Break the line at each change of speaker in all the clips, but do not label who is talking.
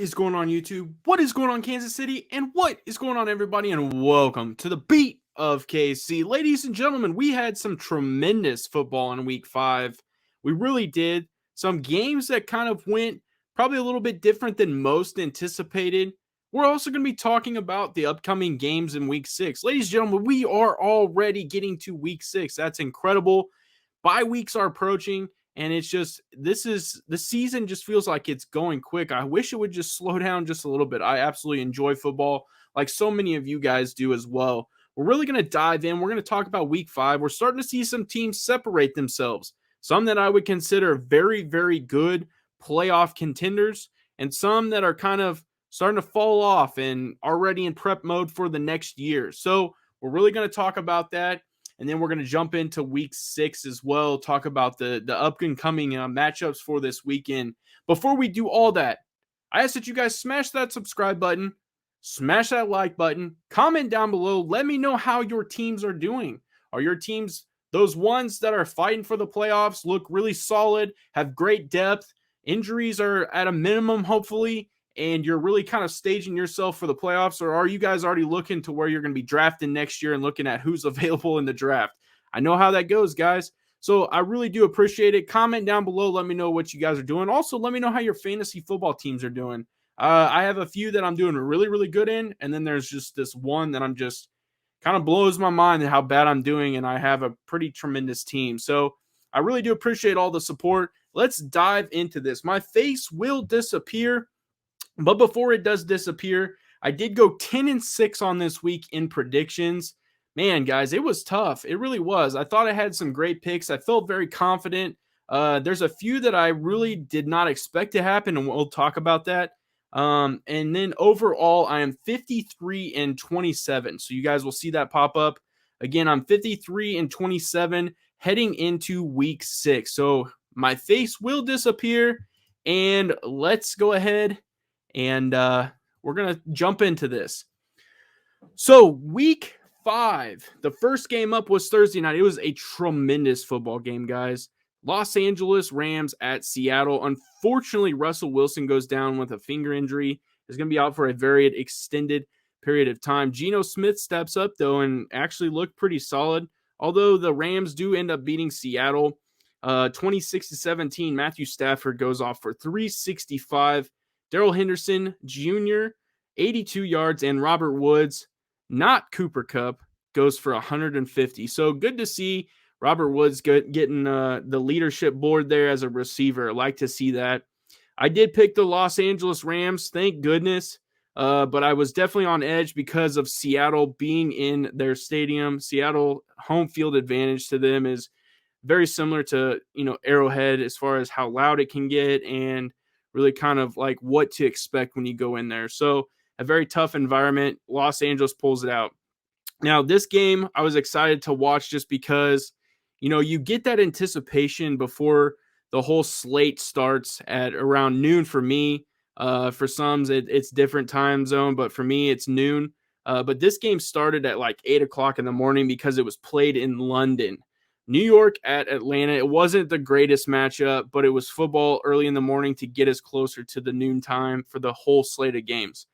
is going on, YouTube? What is going on, Kansas City? And what is going on, everybody? And welcome to the Beat of KC. Ladies and gentlemen, we had some tremendous football in week 5. We really did. Some games that kind of went probably a little bit different than most anticipated. We're also going to be talking about the upcoming games in week 6. Ladies and gentlemen, we are already getting to week 6. That's incredible. Bye weeks are approaching. And it's just, the season just feels like it's going quick. I wish it would just slow down just a little bit. I absolutely enjoy football, like so many of you guys do as well. We're really going to dive in. We're going to talk about week 5. We're starting to see some teams separate themselves. Some that I would consider very, very good playoff contenders, and some that are kind of starting to fall off and already in prep mode for the next year. So we're really going to talk about that. And then we're going to jump into week 6 as well, talk about the up and coming matchups for this weekend. Before we do all that, I ask that you guys smash that subscribe button, smash that like button, comment down below. Let me know how your teams are doing. Are your teams those ones that are fighting for the playoffs, look really solid, have great depth, injuries are at a minimum, hopefully, and you're really kind of staging yourself for the playoffs? Or are you guys already looking to where you're going to be drafting next year and looking at who's available in the draft? I know how that goes, guys. So I really do appreciate it. Comment down below. Let me know what you guys are doing. Also, let me know how your fantasy football teams are doing. I have a few that I'm doing really, really good in. And then there's just this one that I'm just kind of blows my mind at how bad I'm doing. And I have a pretty tremendous team. So I really do appreciate all the support. Let's dive into this. My face will disappear. But before it does disappear, I did go 10-6 on this week in predictions. Man, guys, it was tough. It really was. I thought I had some great picks. I felt very confident. There's a few that I really did not expect to happen, and we'll talk about that. And then overall, I am 53-27. So you guys will see that pop up. Again, I'm 53-27 heading into week 6. So my face will disappear, and let's go ahead and we're going to jump into this. So week 5, the first game up was Thursday night. It was a tremendous football game, guys. Los Angeles Rams at Seattle. Unfortunately, Russell Wilson goes down with a finger injury. He's going to be out for a very extended period of time. Geno Smith steps up, though, and actually looked pretty solid. Although the Rams do end up beating Seattle 26-17. Matthew Stafford goes off for 365. Darrell Henderson Jr., 82 yards, and Robert Woods, not Cooper Kupp, goes for 150. So good to see Robert Woods getting the leadership board there as a receiver. I like to see that. I did pick the Los Angeles Rams, thank goodness, but I was definitely on edge because of Seattle being in their stadium. Seattle home field advantage to them is very similar to, Arrowhead as far as how loud it can get and really kind of like what to expect when you go in there. So a very tough environment. Los Angeles pulls it out. Now, this game I was excited to watch just because, you get that anticipation before the whole slate starts at around noon for me. For some, it's different time zone, but for me, it's noon. But this game started at like 8 o'clock in the morning because it was played in London. New York at Atlanta. It wasn't the greatest matchup, but it was football early in the morning to get us closer to the noon time for the whole slate of games.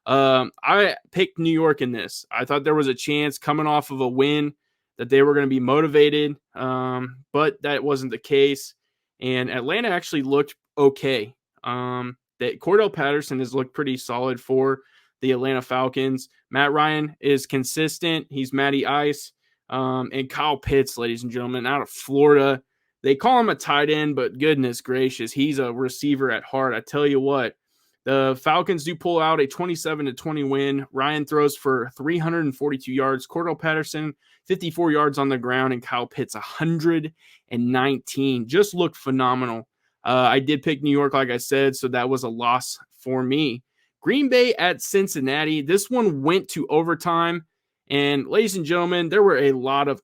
I picked New York in this. I thought there was a chance coming off of a win that they were going to be motivated, but that wasn't the case. And Atlanta actually looked okay. That Cordell Patterson has looked pretty solid for the Atlanta Falcons. Matt Ryan is consistent. He's Matty Ice. And Kyle Pitts, ladies and gentlemen, out of Florida. They call him a tight end, but goodness gracious, he's a receiver at heart. I tell you what, the Falcons do pull out a 27-20 win. Ryan throws for 342 yards. Cordell Patterson, 54 yards on the ground, and Kyle Pitts, 119. Just looked phenomenal. I did pick New York, like I said, so that was a loss for me. Green Bay at Cincinnati. This one went to overtime. And ladies and gentlemen, there were a lot of,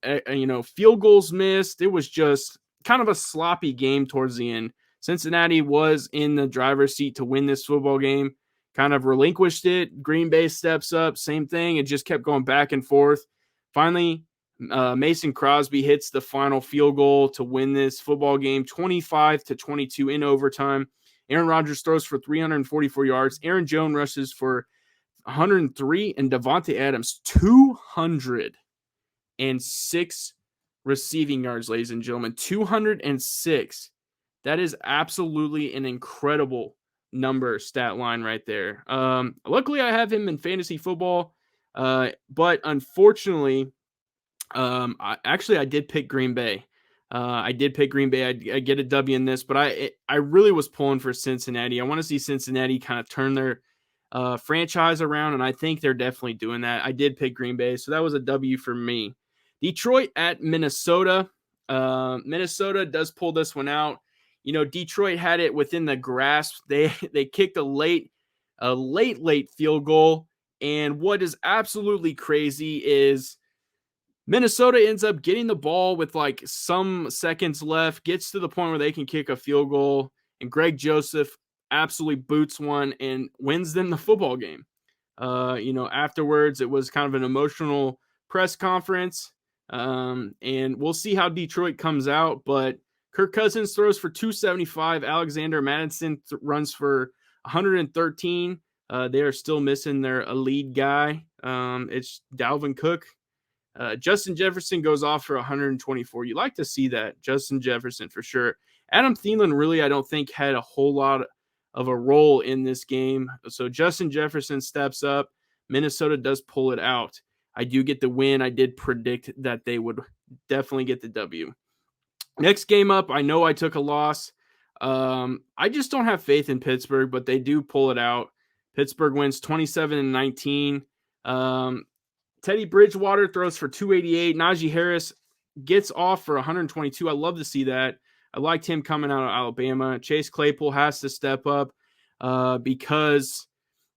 field goals missed. It was just kind of a sloppy game towards the end. Cincinnati was in the driver's seat to win this football game, kind of relinquished it. Green Bay steps up, same thing. It just kept going back and forth. Finally, Mason Crosby hits the final field goal to win this football game, 25-22 in overtime. Aaron Rodgers throws for 344 yards. Aaron Jones rushes for 103, and Devontae Adams 206 receiving yards, ladies and gentlemen. 206. That is absolutely an incredible stat line right there. Luckily, I have him in fantasy football, but unfortunately, I did pick Green Bay. I get a W in this, but I really was pulling for Cincinnati. I want to see Cincinnati kind of turn their franchise around, and I think they're definitely doing that. I did pick Green Bay, so that was a W for me. Detroit at Minnesota. Minnesota does pull this one out. Detroit had it within the grasp. They kicked a late field goal, and what is absolutely crazy is Minnesota ends up getting the ball with like some seconds left, gets to the point where they can kick a field goal, and Greg Joseph absolutely boots one and wins them the football game. Afterwards, it was kind of an emotional press conference, and we'll see how Detroit comes out, but Kirk Cousins throws for 275. Alexander Mattison runs for 113. They are still missing their lead guy. It's Dalvin Cook. Justin Jefferson goes off for 124. You like to see that, Justin Jefferson for sure. Adam Thielen really, I don't think, had a whole lot of a role in this game. So Justin Jefferson steps up. Minnesota does pull it out. I do get the win. I did predict that they would definitely get the W. Next game up, I know I took a loss. I just don't have faith in Pittsburgh, but they do pull it out. Pittsburgh wins 27-19. Teddy Bridgewater throws for 288. Najee Harris gets off for 122. I love to see that. I liked him coming out of Alabama. Chase Claypool has to step up because,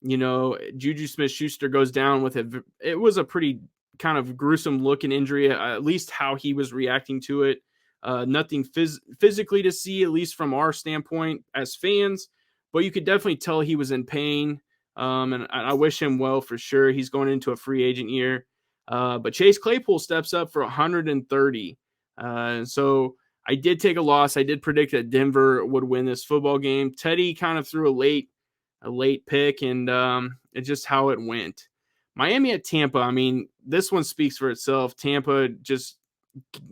Juju Smith-Schuster goes down with it. It was a pretty kind of gruesome looking injury, at least how he was reacting to it. Nothing physically to see, at least from our standpoint as fans, but you could definitely tell he was in pain. And I wish him well for sure. He's going into a free agent year. But Chase Claypool steps up for 130. So I did take a loss. I did predict that Denver would win this football game. Teddy kind of threw a late pick, and it's just how it went. Miami at Tampa. I mean, this one speaks for itself. Tampa just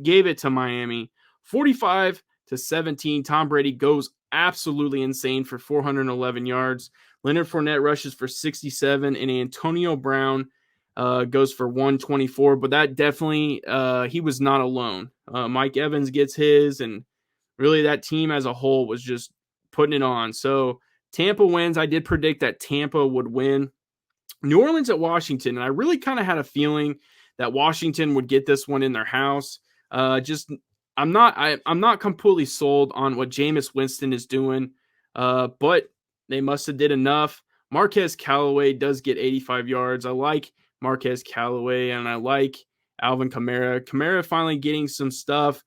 gave it to Miami. 45-17. Tom Brady goes absolutely insane for 411 yards. Leonard Fournette rushes for 67, and Antonio Brown goes for 124. But that definitely, he was not alone. Mike Evans gets his, and really that team as a whole was just putting it on. So Tampa wins. I did predict that Tampa would win. New Orleans at Washington, and I really kind of had a feeling that Washington would get this one in their house. I'm not completely sold on what Jameis Winston is doing, but they must have did enough. Marquez Callaway does get 85 yards. I like Marquez Callaway, and I like Alvin Kamara. Kamara finally getting some stuff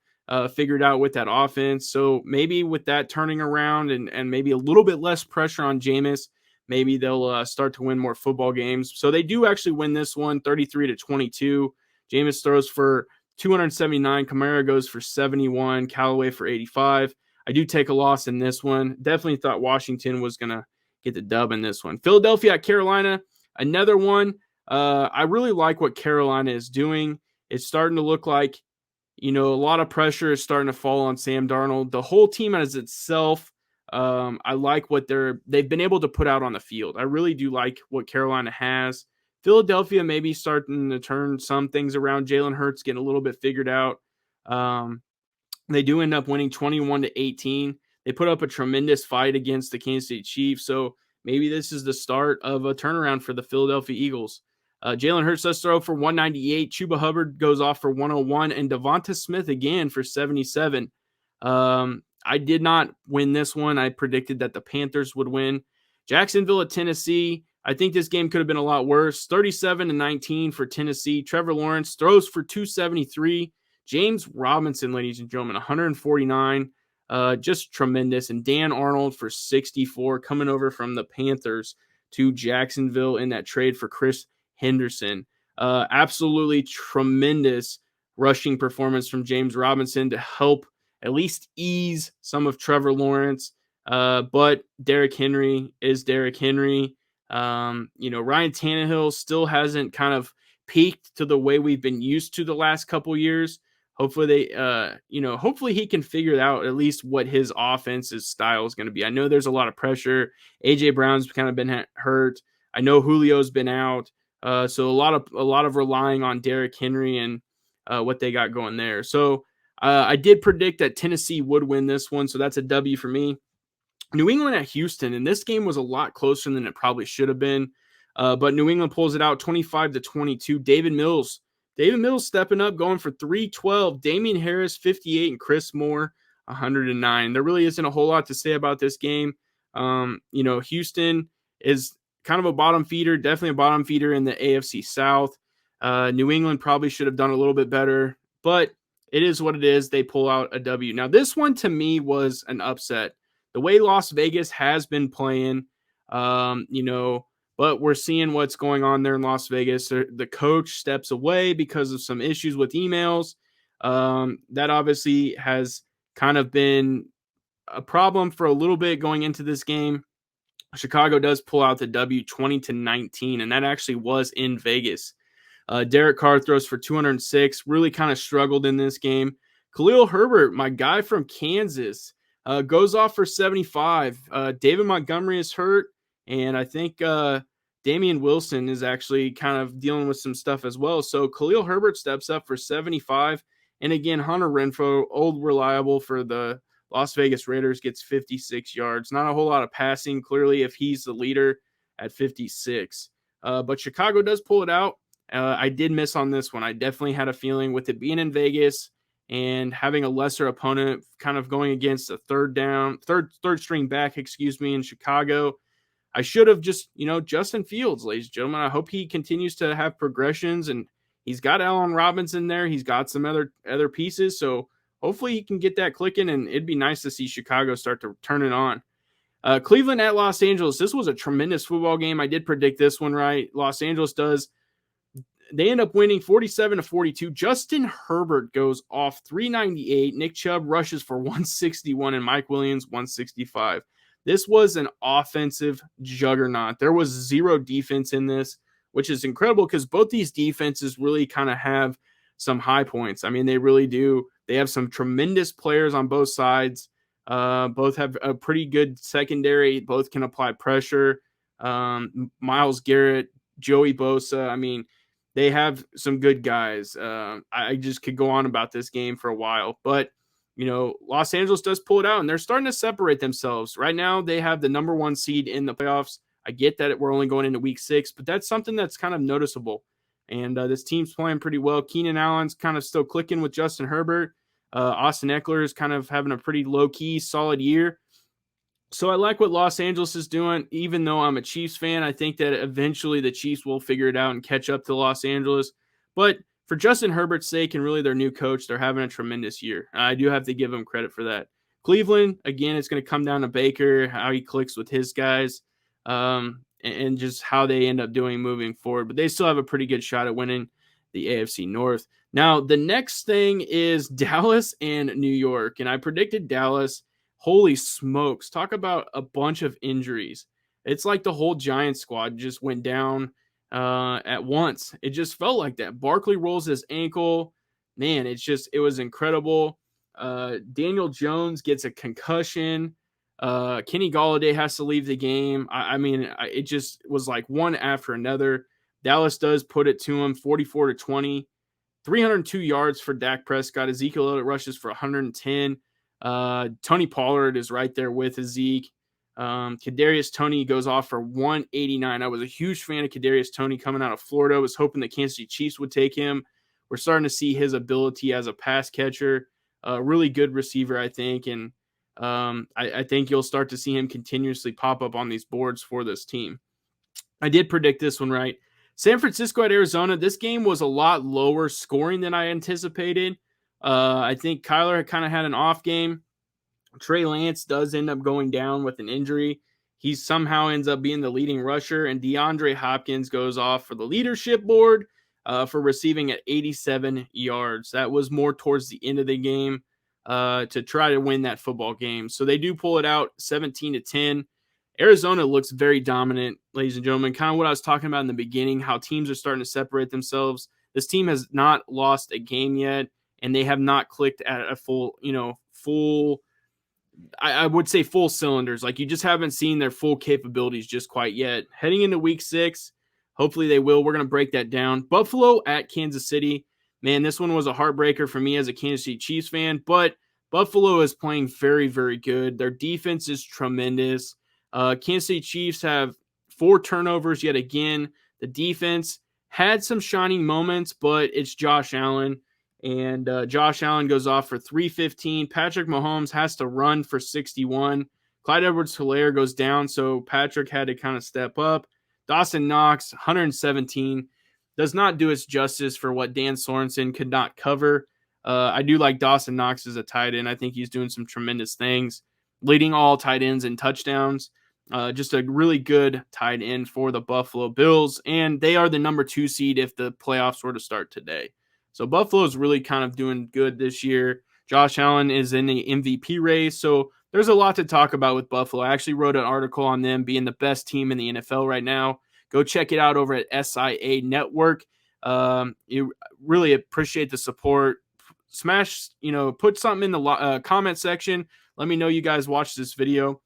figured out with that offense. So maybe with that turning around and maybe a little bit less pressure on Jameis, maybe they'll start to win more football games. So they do actually win this one, 33-22. Jameis throws for 279. Kamara goes for 71. Callaway for 85. I do take a loss in this one. Definitely thought Washington was going to get the dub in this one. Philadelphia at Carolina, another one. I really like what Carolina is doing. It's starting to look like, a lot of pressure is starting to fall on Sam Darnold. The whole team as itself, I like what they've been able to put out on the field. I really do like what Carolina has. Philadelphia maybe starting to turn some things around. Jalen Hurts getting a little bit figured out. They do end up winning 21-18. They put up a tremendous fight against the Kansas City Chiefs. So maybe this is the start of a turnaround for the Philadelphia Eagles. Jalen Hurts does throw for 198. Chuba Hubbard goes off for 101. And Devonta Smith again for 77. I did not win this one. I predicted that the Panthers would win. Jacksonville at Tennessee. I think this game could have been a lot worse. 37-19 for Tennessee. Trevor Lawrence throws for 273. James Robinson, ladies and gentlemen, 149. Just tremendous. And Dan Arnold for 64, coming over from the Panthers to Jacksonville in that trade for Chris Henderson. Absolutely tremendous rushing performance from James Robinson to help at least ease some of Trevor Lawrence. But Derrick Henry is Derrick Henry. Ryan Tannehill still hasn't kind of peaked to the way we've been used to the last couple years. Hopefully hopefully he can figure out at least what his offense's style is going to be. I know there's a lot of pressure. AJ Brown's kind of been hurt. I know Julio's been out. So a lot of relying on Derrick Henry and what they got going there. So I did predict that Tennessee would win this one, so that's a W for me. New England at Houston, and this game was a lot closer than it probably should have been. But New England pulls it out 25-22. David Mills stepping up, going for 312. Damian Harris, 58, and Chris Moore, 109. There really isn't a whole lot to say about this game. Houston is kind of a bottom feeder, definitely a bottom feeder in the AFC South. New England probably should have done a little bit better, but it is what it is. They pull out a W. Now, this one to me was an upset. The way Las Vegas has been playing, but we're seeing what's going on there in Las Vegas. The coach steps away because of some issues with emails. That obviously has kind of been a problem for a little bit going into this game. Chicago does pull out the W 20-19, and that actually was in Vegas. Derek Carr throws for 206, really kind of struggled in this game. Khalil Herbert, my guy from Kansas, goes off for 75. David Montgomery is hurt, and I think Damian Wilson is actually kind of dealing with some stuff as well. So Khalil Herbert steps up for 75. And again, Hunter Renfrow, old reliable for the Las Vegas Raiders, gets 56 yards. Not a whole lot of passing, clearly, if he's the leader at 56. But Chicago does pull it out. I did miss on this one. I definitely had a feeling with it being in Vegas and having a lesser opponent kind of going against a third string back, in Chicago. I should have just, Justin Fields, ladies and gentlemen. I hope he continues to have progressions, and he's got Allen Robinson there. He's got some other pieces. So hopefully he can get that clicking, and it'd be nice to see Chicago start to turn it on. Cleveland at Los Angeles. This was a tremendous football game. I did predict this one right. Los Angeles does. They end up winning 47-42. Justin Herbert goes off 398. Nick Chubb rushes for 161 and Mike Williams 165. This was an offensive juggernaut. There was zero defense in this, which is incredible because both these defenses really kind of have some high points. I mean, they really do. They have some tremendous players on both sides. Both have a pretty good secondary. Both can apply pressure. Myles Garrett, Joey Bosa. I mean, they have some good guys. I just could go on about this game for a while. But, Los Angeles does pull it out, and they're starting to separate themselves. Right now, they have the number one seed in the playoffs. I get that we're only going into week 6, but that's something that's kind of noticeable. And this team's playing pretty well. Keenan Allen's kind of still clicking with Justin Herbert. Austin Eckler is kind of having a pretty low-key, solid year. So I like what Los Angeles is doing, even though I'm a Chiefs fan. I think that eventually the Chiefs will figure it out and catch up to Los Angeles. But for Justin Herbert's sake and really their new coach, they're having a tremendous year. I do have to give them credit for that. Cleveland, again, it's going to come down to Baker, how he clicks with his guys, and just how they end up doing moving forward. But they still have a pretty good shot at winning the AFC North. Now, the next thing is Dallas and New York. And I predicted Dallas. Holy smokes. Talk about a bunch of injuries. It's like the whole Giants squad just went down at once. It just felt like that. Barkley rolls his ankle. Man, it was incredible. Daniel Jones gets a concussion. Kenny Golladay has to leave the game. It just was like one after another. Dallas does put it to him 44-20. 302 yards for Dak Prescott. Ezekiel Elliott rushes for 110. Tony Pollard is right there with Zeke. Kadarius Toney goes off for 189. I was a huge fan of Kadarius Toney coming out of Florida. I was hoping the Kansas City Chiefs would take him. We're starting to see his ability as a pass catcher. Really good receiver, I think. And I think you'll start to see him continuously pop up on these boards for this team. I did predict this one right. San Francisco at Arizona. This game was a lot lower scoring than I anticipated. I think Kyler kind of had an off game. Trey Lance does end up going down with an injury. He somehow ends up being the leading rusher, and DeAndre Hopkins goes off for the leadership board for receiving at 87 yards. That was more towards the end of the game. to try to win that football game. So they do pull it out 17-10. Arizona looks very dominant, ladies and gentlemen. Kind of what I was talking about in the beginning, how teams are starting to separate themselves. This team has not lost a game yet, and they have not clicked at a full I would say full cylinders. Like, you just haven't seen their full capabilities just quite yet. Heading into week 6, hopefully they will. We're going to break that down. Buffalo at Kansas City. Man, this one was a heartbreaker for me as a Kansas City Chiefs fan, but Buffalo is playing very, very good. Their defense is tremendous. Kansas City Chiefs have 4 turnovers yet again. The defense had some shining moments, but it's Josh Allen. And Josh Allen goes off for 315. Patrick Mahomes has to run for 61. Clyde Edwards-Helaire goes down, so Patrick had to kind of step up. Dawson Knox, 117. Does not do its justice for what Dan Sorensen could not cover. I do like Dawson Knox as a tight end. I think he's doing some tremendous things, leading all tight ends in touchdowns. Just a really good tight end for the Buffalo Bills, and they are the number 2 seed if the playoffs were to start today. So Buffalo is really kind of doing good this year. Josh Allen is in the MVP race, so there's a lot to talk about with Buffalo. I actually wrote an article on them being the best team in the NFL right now. Go check it out over at SIA Network. You really appreciate the support. Smash, put something in the comment section. Let me know you guys watched this video.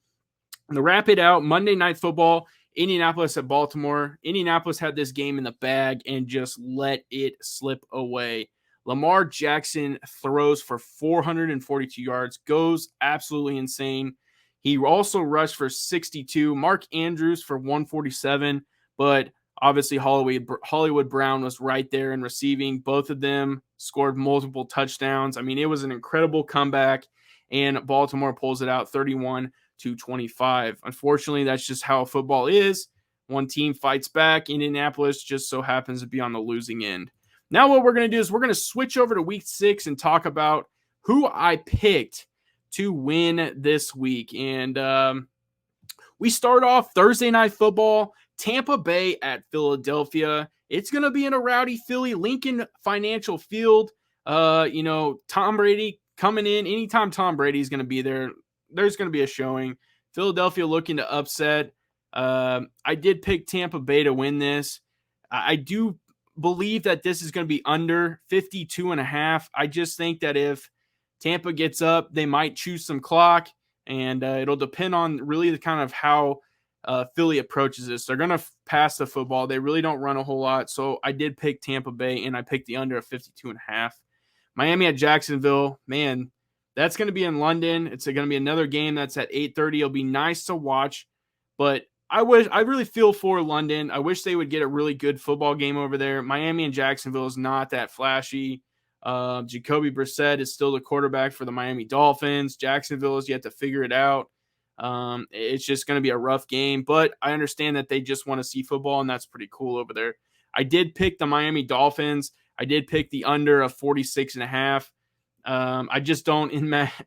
And to wrap it out, Monday Night Football, Indianapolis at Baltimore. Indianapolis had this game in the bag and just let it slip away. Lamar Jackson throws for 442 yards, goes absolutely insane. He also rushed for 62. Mark Andrews for 147, but obviously Hollywood Brown was right there in receiving. Both of them scored multiple touchdowns. I mean, it was an incredible comeback, and Baltimore pulls it out 31-25. Unfortunately, that's just how football is. One team fights back. Indianapolis just so happens to be on the losing end. Now what we're going to do is we're going to switch over to week 6 and talk about who I picked to win this week. And we start off Thursday Night Football, Tampa Bay at Philadelphia. It's going to be in a rowdy Philly, Lincoln Financial Field. Tom Brady coming in. Anytime Tom Brady's going to be there, there's going to be a showing. Philadelphia looking to upset. I did pick Tampa Bay to win this. I do believe that this is going to be under 52.5. I just think that if Tampa gets up, they might choose some clock, and it'll depend on really the kind of how Philly approaches this. They're going to pass the football. They really don't run a whole lot, so I did pick Tampa Bay, and I picked the under of 52.5. Miami at Jacksonville, man, that's going to be in London. It's going to be another game that's at 8:30. It'll be nice to watch, but I really feel for London. I wish they would get a really good football game over there. Miami and Jacksonville is not that flashy. Jacoby Brissett is still the quarterback for the Miami Dolphins. Jacksonville is yet to figure it out. It's just going to be a rough game, but I understand that they just want to see football, and that's pretty cool over there. I did pick the Miami Dolphins. I did pick the under of 46.5. I just don't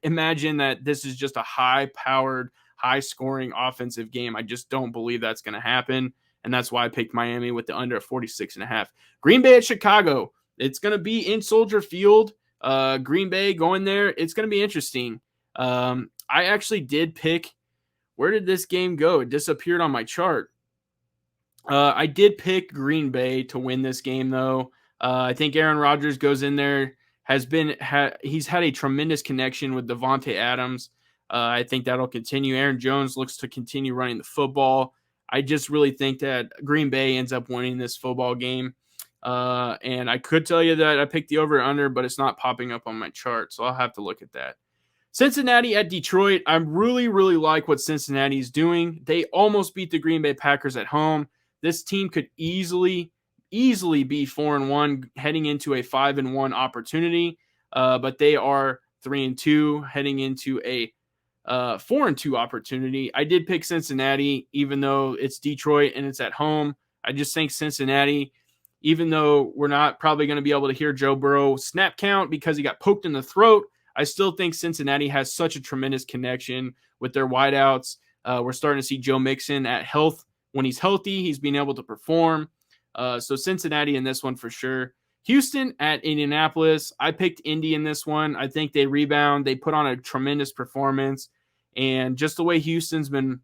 imagine that this is just a high-powered, high-scoring offensive game. I just don't believe that's going to happen, and that's why I picked Miami with the under of 46.5. Green Bay at Chicago. It's going to be in Soldier Field. Green Bay going there. It's going to be interesting. I actually did pick – where did this game go? It disappeared on my chart. I did pick Green Bay to win this game, though. I think Aaron Rodgers goes in there. He's had a tremendous connection with Devontae Adams. I think that'll continue. Aaron Jones looks to continue running the football. I just really think that Green Bay ends up winning this football game. And I could tell you that I picked the over and under, but it's not popping up on my chart, so I'll have to look at that. Cincinnati at Detroit. I really, really like what Cincinnati is doing. They almost beat the Green Bay Packers at home. This team could easily be 4-1 heading into a 5-1 opportunity, but they are 3-2 heading into a 4-2 opportunity. I did pick Cincinnati, even though it's Detroit and it's at home. I just think Cincinnati, even though we're not probably going to be able to hear Joe Burrow snap count because he got poked in the throat, I still think Cincinnati has such a tremendous connection with their wideouts. We're starting to see Joe Mixon at health. When he's healthy, he's being able to perform. So Cincinnati in this one for sure. Houston at Indianapolis. I picked Indy in this one. I think they rebound. They put on a tremendous performance. And just the way Houston's been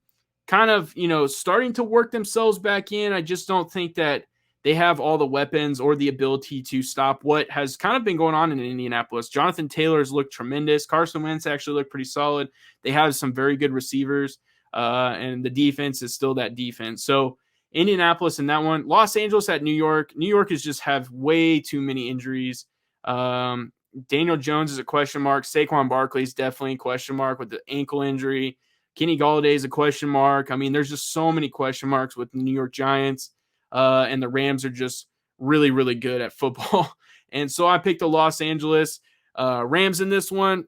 kind of, starting to work themselves back in, I just don't think that they have all the weapons or the ability to stop what has kind of been going on in Indianapolis. Jonathan Taylor's looked tremendous. Carson Wentz actually looked pretty solid. They have some very good receivers, and the defense is still that defense. So Indianapolis in that one. Los Angeles at New York. New York is just have way too many injuries. Daniel Jones is a question mark. Saquon Barkley is definitely a question mark with the ankle injury. Kenny Golladay is a question mark. I mean, there's just so many question marks with the New York Giants, and the Rams are just really, really good at football. And so I picked the Los Angeles Rams in this one.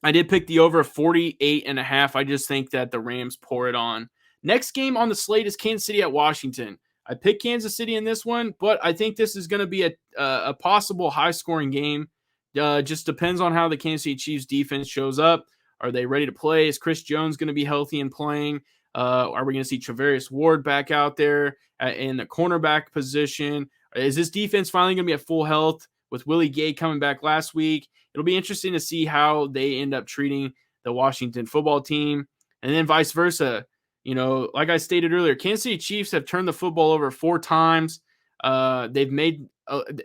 I did pick the over 48.5. I just think that the Rams pour it on. Next game on the slate is Kansas City at Washington. I picked Kansas City in this one, but I think this is going to be a possible high-scoring game. Just depends on how the Kansas City Chiefs defense shows up. Are they ready to play? Is Chris Jones going to be healthy and playing? Are we going to see Travarius Ward back out there in the cornerback position? Is this defense finally going to be at full health with Willie Gay coming back last week? It'll be interesting to see how they end up treating the Washington football team, and then vice versa. Like I stated earlier, Kansas City Chiefs have turned the football over 4 times. They've made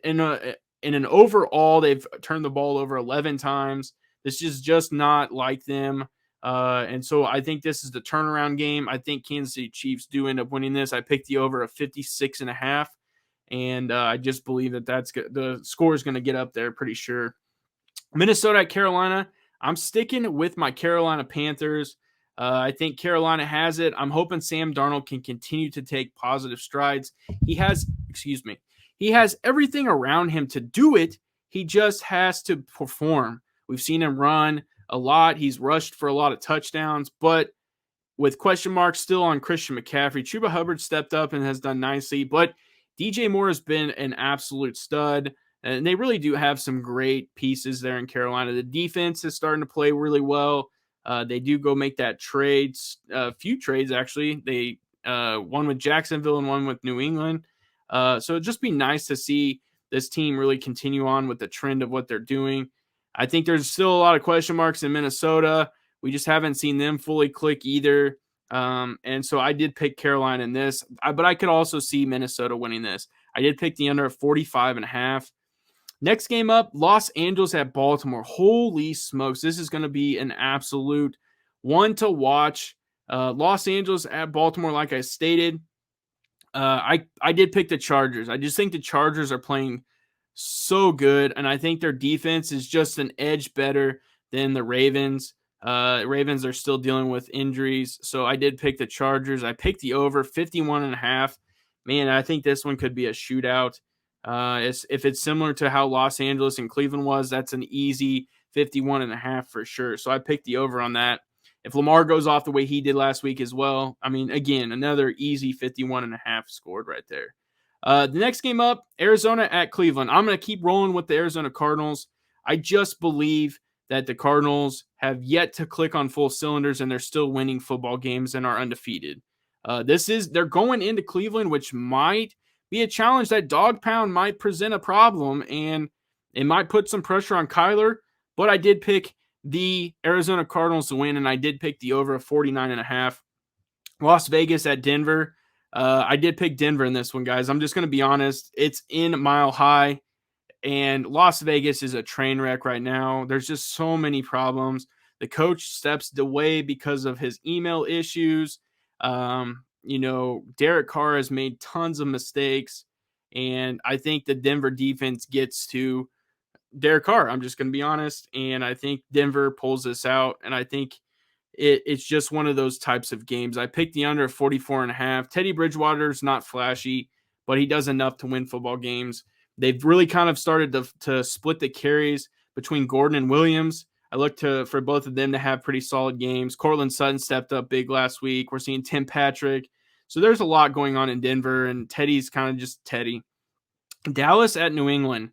in an overall, they've turned the ball over 11 times. This is just not like them. And so I think this is the turnaround game. I think Kansas City Chiefs do end up winning this. I picked the over of 56.5. And I just believe that the score is going to get up there pretty sure. Minnesota at Carolina. I'm sticking with my Carolina Panthers. I think Carolina has it. I'm hoping Sam Darnold can continue to take positive strides. He has everything around him to do it. He just has to perform. We've seen him run a lot. He's rushed for a lot of touchdowns, but with question marks still on Christian McCaffrey, Chuba Hubbard stepped up and has done nicely, but DJ Moore has been an absolute stud, and they really do have some great pieces there in Carolina. The defense is starting to play really well. They do go make that trades, a few trades actually. They one with Jacksonville and one with New England. So it'd just be nice to see this team really continue on with the trend of what they're doing. I think there's still a lot of question marks in Minnesota. We just haven't seen them fully click either. And so I did pick Carolina in this, but I could also see Minnesota winning this. I did pick the under of 45.5. Next game up, Los Angeles at Baltimore. Holy smokes, this is going to be an absolute one to watch. Los Angeles at Baltimore, like I stated, I did pick the Chargers. I just think the Chargers are playing so good, and I think their defense is just an edge better than the Ravens. Ravens are still dealing with injuries, so I did pick the Chargers. I picked the over 51.5. Man, I think this one could be a shootout. If it's similar to how Los Angeles and Cleveland was, that's an easy 51.5 for sure. So I picked the over on that. If Lamar goes off the way he did last week as well, I mean, again, another easy 51.5 scored right there. The next game up, Arizona at Cleveland. I'm going to keep rolling with the Arizona Cardinals. I just believe that the Cardinals have yet to click on full cylinders, and they're still winning football games and are undefeated. They're going into Cleveland, which might be a challenge. That dog pound might present a problem, and it might put some pressure on Kyler, but I did pick the Arizona Cardinals to win, and I did pick the over of 49.5. Las Vegas at Denver. I did pick Denver in this one, guys. I'm just going to be honest. It's in Mile High, and Las Vegas is a train wreck right now. There's just so many problems. The coach steps away because of his email issues. Derek Carr has made tons of mistakes, and I think the Denver defense gets to Derek Carr. I'm just going to be honest, and I think Denver pulls this out, and I think it's just one of those types of games. I picked the under 44.5. Teddy Bridgewater's not flashy, but he does enough to win football games. They've really kind of started to split the carries between Gordon and Williams. I look for both of them to have pretty solid games. Cortland Sutton stepped up big last week. We're seeing Tim Patrick. So there's a lot going on in Denver, and Teddy's kind of just Teddy. Dallas at New England.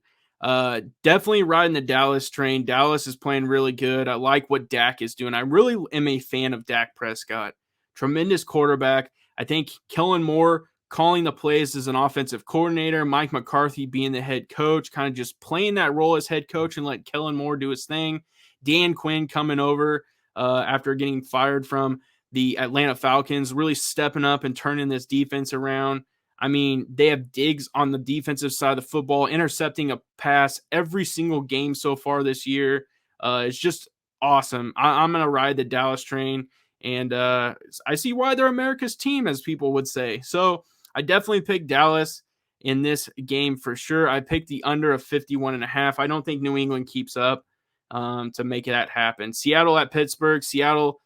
Definitely riding the Dallas train. Dallas is playing really good. I like what Dak is doing. I really am a fan of Dak Prescott. Tremendous quarterback. I think Kellen Moore calling the plays as an offensive coordinator, Mike McCarthy being the head coach, kind of just playing that role as head coach and let Kellen Moore do his thing. Dan Quinn coming over after getting fired from the Atlanta Falcons, really stepping up and turning this defense around. I mean, they have Diggs on the defensive side of the football, intercepting a pass every single game so far this year. It's just awesome. I'm going to ride the Dallas train, and I see why they're America's team, as people would say. So I definitely picked Dallas in this game for sure. I picked the under of 51.5. I don't think New England keeps up to make that happen. Seattle at Pittsburgh. Seattle,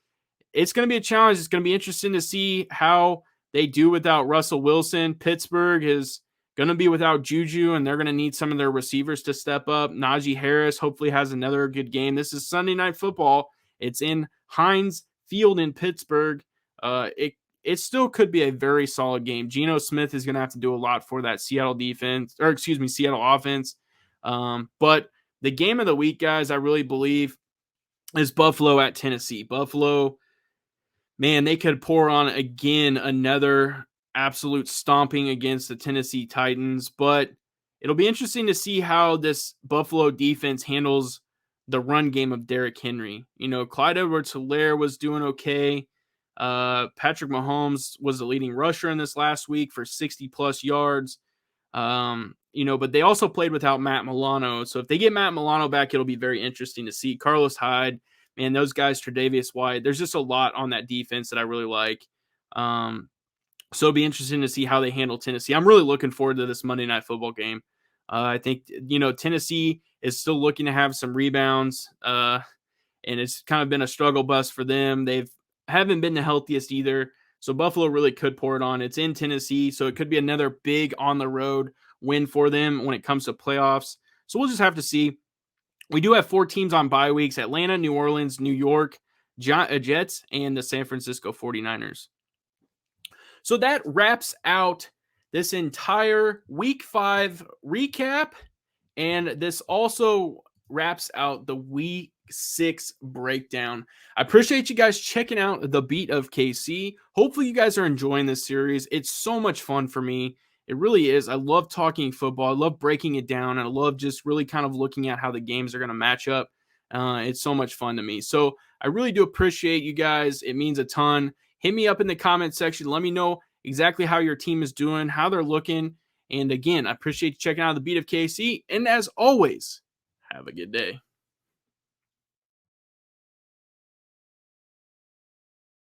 it's going to be a challenge. It's going to be interesting to see how they do without Russell Wilson. Pittsburgh is going to be without Juju, and they're going to need some of their receivers to step up. Najee Harris hopefully has another good game. This is Sunday Night Football. It's in Heinz Field in Pittsburgh. It still could be a very solid game. Geno Smith is going to have to do a lot for that Seattle offense. But the game of the week, guys, I really believe is Buffalo at Tennessee. Buffalo, man, they could pour on again another absolute stomping against the Tennessee Titans, but it'll be interesting to see how this Buffalo defense handles the run game of Derrick Henry. You know, Clyde Edwards-Helaire was doing okay. Patrick Mahomes was the leading rusher in this last week for 60-plus yards. But they also played without Matt Milano. So if they get Matt Milano back, it'll be very interesting to see. Carlos Hyde, man, those guys, Tre'Davious White, there's just a lot on that defense that I really like. So it'll be interesting to see how they handle Tennessee. I'm really looking forward to this Monday Night Football game. I think, Tennessee is still looking to have some rebounds, and it's kind of been a struggle bus for them. They haven't been the healthiest either, so Buffalo really could pour it on. It's in Tennessee, so it could be another big on-the-road win for them when it comes to playoffs. So we'll just have to see. We do have 4 teams on bye weeks: Atlanta, New Orleans, New York, Jets, and the San Francisco 49ers. So that wraps out this entire Week 5 recap, and this also wraps out the Week 6 breakdown. I appreciate you guys checking out the Beat of KC. Hopefully you guys are enjoying this series. It's so much fun for me. It really is. I love talking football. I love breaking it down. And I love just really kind of looking at how the games are going to match up. It's so much fun to me. So I really do appreciate you guys. It means a ton. Hit me up in the comment section. Let me know exactly how your team is doing, how they're looking. And again, I appreciate you checking out the Beat of KC. And as always, have a good day.